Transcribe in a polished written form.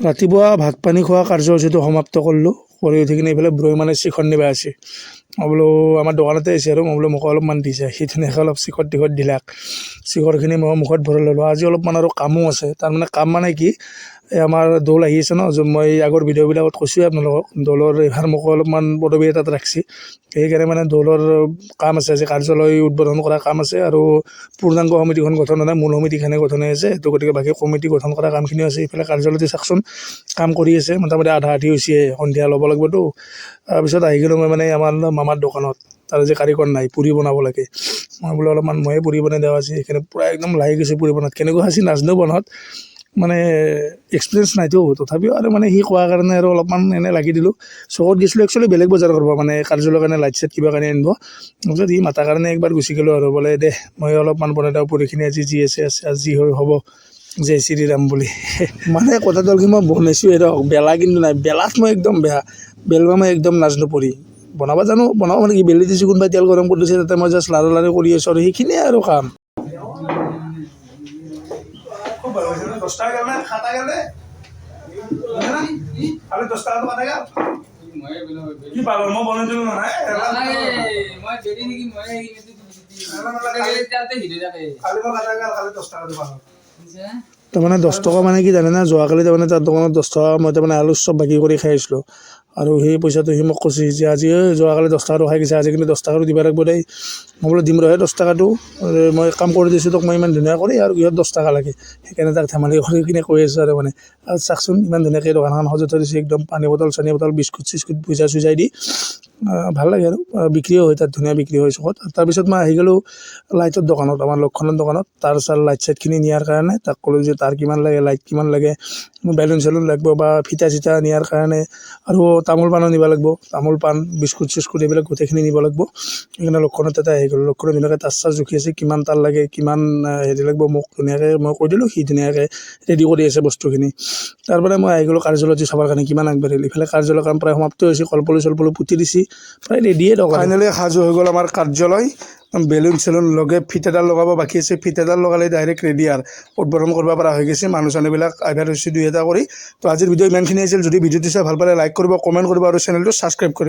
ৰাতিপুৱা ভাত পানী খোৱা কাৰ্যসূচীটো সমাপ্ত কৰিলোঁ। কৰি উঠি কিনে এইফালে ব্ৰই মানে চিখন নিবা আছে। মই বোলো আমাৰ দোকানতে আহিছে আৰু মই বোলো মোক অলপমান দিছে, সি ধুনীয়াকৈ অলপ চিখৰ টিখৰ দিলাক। চিখৰখিনি মই মুখত ভৰাই ল'লোঁ। আজি অলপমান আৰু কামো আছে, তাৰমানে কাম মানে কি, এই আমাৰ দৌল আহি আছে ন, মই আগৰ ভিডিঅ'বিলাকত কৈছোঁৱে আপোনালোকক, দৌলৰ এইবাৰ মোক অলপমান পদবী এটাত ৰাখিছে। সেইকাৰণে মানে দৌলৰ কাম আছে, আজি কাৰ্যালয় উদ্বোধন কৰা কাম আছে আৰু পূৰ্ণাংগ সমিতিখন গঠন হোৱা নাই, মূল সমিতিখনে গঠন হৈ আছে। তো গতিকে বাকী কমিটি গঠন কৰা কামখিনিও আছে। এইফালে কাৰ্যালয়তে চাওকচোন কাম কৰি আছে, মোটামুটি আধা আধি হৈছে, সন্ধিয়া ল'ব লাগিবতো। তাৰপিছত আহি গ'লোঁ মই মানে আমাৰ মামাৰ দোকানত, তাৰ যে কাৰিকৰ নাই, পুৰি বনাব লাগে। মই বোলো অলপমান ময়ে পুৰি বনাই দেৱা আছে, সেইখিনি পূৰা একদম লাগি গৈছে পুৰি বনাত। কেনেকুৱা হৈছে নাজানো বনাত, মানে এক্সপিৰিয়েঞ্চ নাইতো, তথাপিও আৰু মানে সি কোৱাৰ কাৰণে আৰু অলপমান এনেই লাগি দিলোঁ। চকত গৈছিলোঁ একচুৱেলি বেলেগ বজাৰ কৰিব, মানে কাৰ্যালয়ৰ কাৰণে লাইট চাইট কিবা কাৰণে আনিব। তাৰপিছত সি মাতাৰ কাৰণে একবাৰ গুচি গ'লোঁ আৰু বোলে দে মই অলপমান বনাই দিওঁ, পুৰিখিনি আজি যি আছে আজি হ'ব, জয় শ্ৰীৰাম বুলি। মানে কথাটো হ'ল কি, মই বনাইছোঁ এৰক, বেলা কিন্তু নাই, বেলাত মই একদম বেয়া, বেলবা মই একদম নাজানো পুৰি বনাব জানো, বনাব মানে কি, বেলি দিছোঁ, কোনোবাই তেল গৰম কৰি দিছে, তাতে মই জাষ্ট লাৰু লাৰু কৰি আছোঁ আৰু সেইখিনিয়ে আৰু কাম। তাৰমানে 10 টকা মানে কি জানে না, যোৱাকালি তাৰমানে তাৰ দোকানত 10 টকা মই তাৰমানে আলু চব বাকী কৰি খাই আহিছিলোঁ। আৰু সেই পইচাটো সি মোক কৈছে যে আজি যোৱাকালি 10 টকাটো খাই গৈছে, আজি কিন্তু 10 টকাটো দিব লাগিব দেই। মই বোলো দিম ৰহে 10 টকাটো, মই কাম কৰি দিছোঁ তোক মই ইমান ধুনীয়া কৰি, আৰু কিহত 10 টকা লাগে, সেইকাৰণে তাক ধেমালি কৰি কিনে কৈ আছোঁ আৰু মানে। আৰু চাওকচোন ইমান ধুনীয়াকৈ দোকানখন সজাই থৈ দিছে, একদম পানী বটল চানী বটল বিস্কুট চিস্কুট ভুজা চুজাই দি, ভাল লাগে আৰু বিক্ৰীও হয় তাত, ধুনীয়া বিক্ৰী হয় চকত। তাৰপিছত মই আহি গ'লোঁ লাইটৰ দোকানত, আমাৰ লক্ষণৰ দোকানত, তাৰ লাইট চাইটখিনি নিয়াৰ কাৰণে তাক ক'লোঁ যে তাৰ কিমান লাগে, লাইট কিমান লাগে, বেলুন চেলুন লাগিব বা ফিটা চিটা নিয়াৰ কাৰণে, আৰু তামোল পাণো নিব লাগিব, তামোল পাণ বিস্কুট চিস্কুট এইবিলাক গোটেইখিনি নিব লাগিব। সেইকাৰণে লক্ষণত তাতে আহি গ'লোঁ। লক্ষণত ধুনীয়াকৈ তাচ চাচ জুখি আছে, কিমান তাৰ লাগে, কিমান হেৰি লাগিব মোক ধুনীয়াকৈ মই কৈ দিলোঁ, সি ধুনীয়াকৈ ৰেডি কৰি আছে বস্তুখিনি। তাৰপৰা মই আহি গ'লোঁ কাৰ্যালয়ত চাবৰ কাৰণে কিমান আগবাঢ়িল। ইফালে কাৰ্যালয়ৰ কাম প্ৰায় সমাপ্ত হৈছে, কলপুলি চলপুলি পুতি দিছে, প্ৰায় ৰেডিয়ে দোকান। ফাইনেলি সাজু হৈ গ'ল আমাৰ কাৰ্যালয়। বেলুন চেলুন লগে ফিটাডাল লগাব বাকী আছে, ফিটাডাল লগালে ডাইৰেক্ট ৰেডি আৰু উদ্বোধন কৰিব পৰা হৈ গৈছে। মানুহ চানুহবিলাক আহিব হৈছে 2 এটা কৰি। তো আজিৰ ভিডিঅ' ইমানখিনি আছিল। যদি ভিডিঅ'টো চাই ভাল পালে লাইক কৰিব, কমেণ্ট কৰিব আৰু চেনেলটো ছাবস্ক্ৰাইব কৰিব।